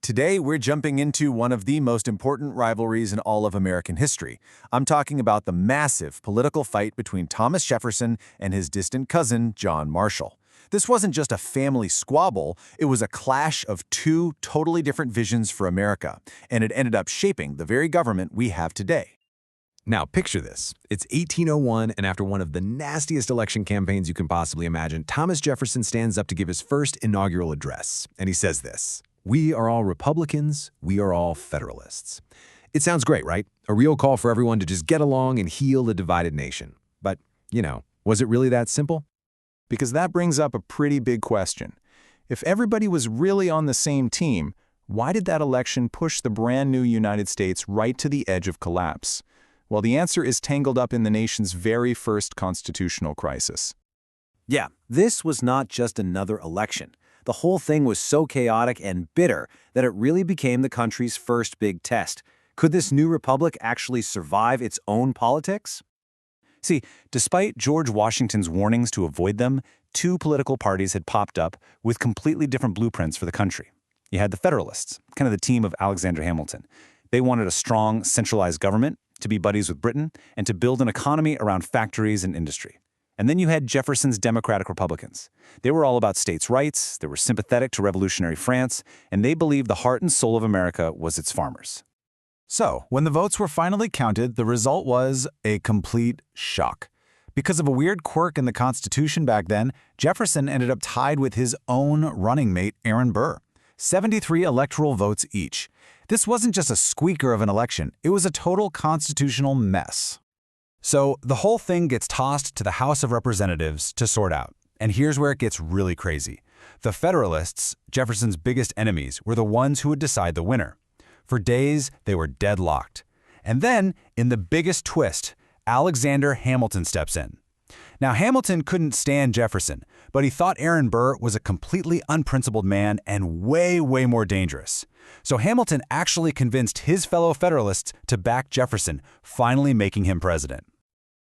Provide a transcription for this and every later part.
Today, we're jumping into one of the most important rivalries in all of American history. I'm talking about the massive political fight between Thomas Jefferson and his distant cousin, John Marshall. This wasn't just a family squabble, it was a clash of two totally different visions for America, and it ended up shaping the very government we have today. Now, picture this. It's 1801, and after one of the nastiest election campaigns you can possibly imagine, Thomas Jefferson stands up to give his first inaugural address, and he says this: "We are all Republicans, we are all Federalists." It sounds great, right? A real call for everyone to just get along and heal the divided nation. But, was it really that simple? Because that brings up a pretty big question. If everybody was really on the same team, why did that election push the brand new United States right to the edge of collapse? Well, the answer is tangled up in the nation's very first constitutional crisis. Yeah, this was not just another election. The whole thing was so chaotic and bitter that it really became the country's first big test. Could this new republic actually survive its own politics? See, despite George Washington's warnings to avoid them, two political parties had popped up with completely different blueprints for the country. You had the Federalists, kind of the team of Alexander Hamilton. They wanted a strong, centralized government, to be buddies with Britain, and to build an economy around factories and industry. And then you had Jefferson's Democratic Republicans. They were all about states' rights, they were sympathetic to revolutionary France, and they believed the heart and soul of America was its farmers. So, when the votes were finally counted, the result was a complete shock. Because of a weird quirk in the Constitution back then, Jefferson ended up tied with his own running mate, Aaron Burr. 73 electoral votes each. This wasn't just a squeaker of an election, it was a total constitutional mess. So the whole thing gets tossed to the House of Representatives to sort out. And here's where it gets really crazy. The Federalists, Jefferson's biggest enemies, were the ones who would decide the winner. For days, they were deadlocked. And then, in the biggest twist, Alexander Hamilton steps in. Now, Hamilton couldn't stand Jefferson, but he thought Aaron Burr was a completely unprincipled man and way more dangerous. So Hamilton actually convinced his fellow Federalists to back Jefferson, finally making him president.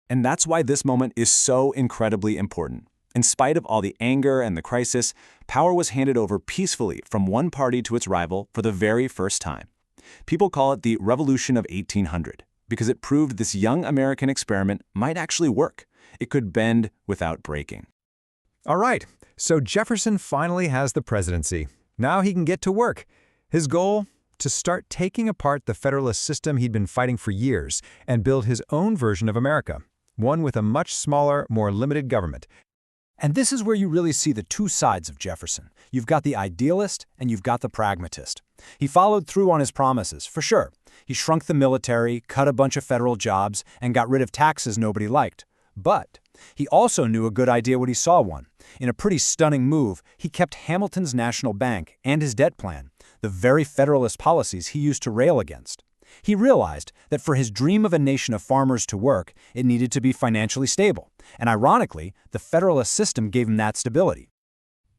And that's why this moment is so incredibly important. In spite of all the anger and the crisis, power was handed over peacefully from one party to its rival for the very first time. People call it the Revolution of 1800 because it proved this young American experiment might actually work. It could bend without breaking. All right, so Jefferson finally has the presidency. Now he can get to work. His goal? To start taking apart the Federalist system he'd been fighting for years and build his own version of America, one with a much smaller, more limited government. And this is where you really see the two sides of Jefferson. You've got the idealist and you've got the pragmatist. He followed through on his promises, for sure. He shrunk the military, cut a bunch of federal jobs, and got rid of taxes nobody liked. But he also knew a good idea when he saw one. In a pretty stunning move, he kept Hamilton's national bank and his debt plan, the very Federalist policies he used to rail against. He realized that for his dream of a nation of farmers to work, it needed to be financially stable. And ironically, the Federalist system gave him that stability.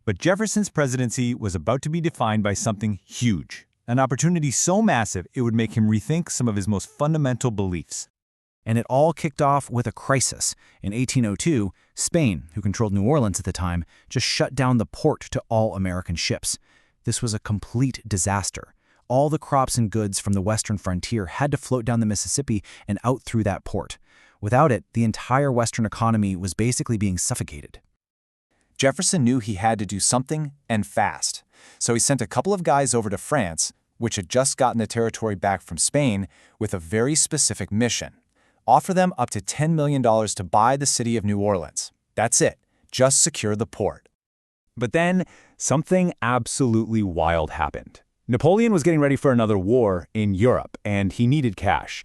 But Jefferson's presidency was about to be defined by something huge, an opportunity so massive it would make him rethink some of his most fundamental beliefs. And it all kicked off with a crisis. In 1802, Spain, who controlled New Orleans at the time, just shut down the port to all American ships. This was a complete disaster. All the crops and goods from the western frontier had to float down the Mississippi and out through that port. Without it, the entire western economy was basically being suffocated. Jefferson knew he had to do something, and fast. So he sent a couple of guys over to France, which had just gotten the territory back from Spain, with a very specific mission. Offer them up to $10 million to buy the city of New Orleans. That's it. Just secure the port. But then, something absolutely wild happened. Napoleon was getting ready for another war in Europe, and he needed cash.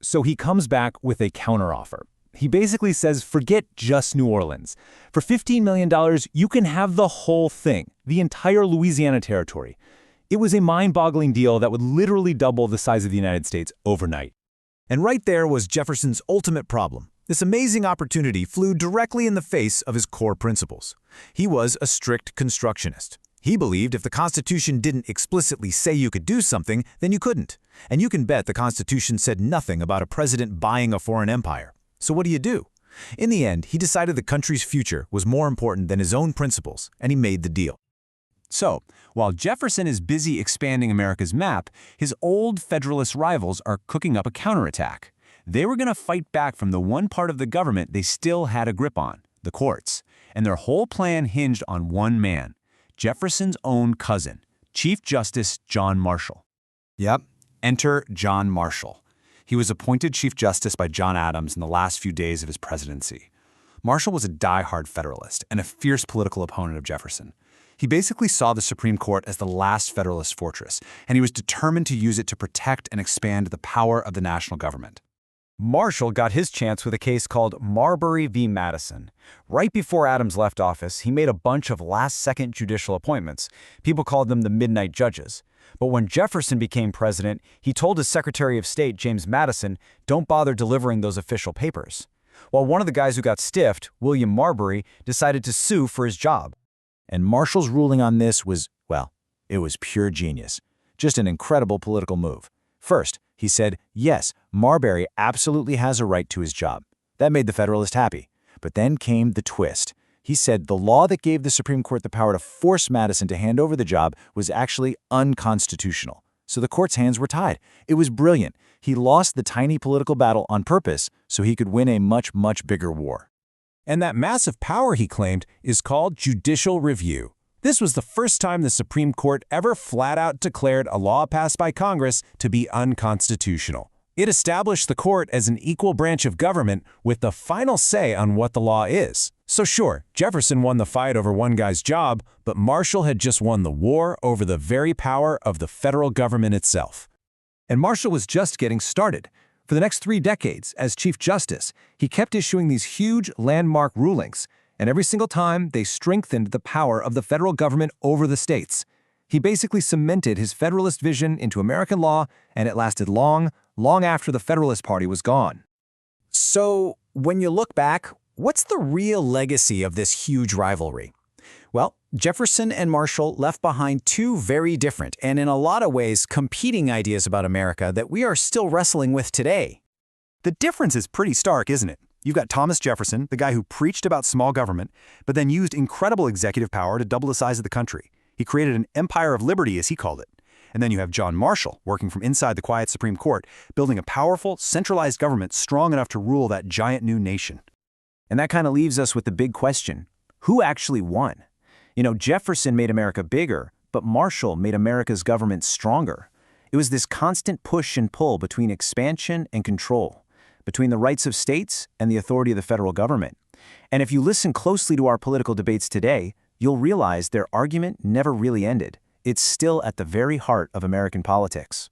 So he comes back with a counteroffer. He basically says, forget just New Orleans. For $15 million, you can have the whole thing, the entire Louisiana territory. It was a mind-boggling deal that would literally double the size of the United States overnight. And right there was Jefferson's ultimate problem. This amazing opportunity flew directly in the face of his core principles. He was a strict constructionist. He believed if the Constitution didn't explicitly say you could do something, then you couldn't. And you can bet the Constitution said nothing about a president buying a foreign empire. So what do? In the end, he decided the country's future was more important than his own principles, and he made the deal. So, while Jefferson is busy expanding America's map, his old Federalist rivals are cooking up a counterattack. They were going to fight back from the one part of the government they still had a grip on, the courts. And their whole plan hinged on one man, Jefferson's own cousin, Chief Justice John Marshall. Yep, enter John Marshall. He was appointed Chief Justice by John Adams in the last few days of his presidency. Marshall was a die-hard Federalist and a fierce political opponent of Jefferson. He basically saw the Supreme Court as the last Federalist fortress, and he was determined to use it to protect and expand the power of the national government. Marshall got his chance with a case called Marbury v. Madison. Right before Adams left office, he made a bunch of last-second judicial appointments. People called them the Midnight Judges. But when Jefferson became president, he told his Secretary of State, James Madison, don't bother delivering those official papers. While one of the guys who got stiffed, William Marbury, decided to sue for his job. And Marshall's ruling on this was, well, it was pure genius. Just an incredible political move. First, he said, yes, Marbury absolutely has a right to his job. That made the Federalist happy. But then came the twist. He said the law that gave the Supreme Court the power to force Madison to hand over the job was actually unconstitutional. So the court's hands were tied. It was brilliant. He lost the tiny political battle on purpose so he could win a much, much bigger war. And that massive power, he claimed, is called judicial review. This was the first time the Supreme Court ever flat-out declared a law passed by Congress to be unconstitutional. It established the court as an equal branch of government with the final say on what the law is. So sure, Jefferson won the fight over one guy's job, but Marshall had just won the war over the very power of the federal government itself. And Marshall was just getting started. For the next 3 decades, as Chief Justice, he kept issuing these huge landmark rulings, and every single time they strengthened the power of the federal government over the states. He basically cemented his Federalist vision into American law, and it lasted long, long after the Federalist Party was gone. So, when you look back, what's the real legacy of this huge rivalry? Well, Jefferson and Marshall left behind 2 very different and in a lot of ways competing ideas about America that we are still wrestling with today. The difference is pretty stark, isn't it? You've got Thomas Jefferson, the guy who preached about small government, but then used incredible executive power to double the size of the country. He created an empire of liberty, as he called it. And then you have John Marshall, working from inside the quiet Supreme Court, building a powerful, centralized government strong enough to rule that giant new nation. And that kind of leaves us with the big question. Who actually won? You know, Jefferson made America bigger, but Marshall made America's government stronger. It was this constant push and pull between expansion and control, between the rights of states and the authority of the federal government. And if you listen closely to our political debates today, you'll realize their argument never really ended. It's still at the very heart of American politics.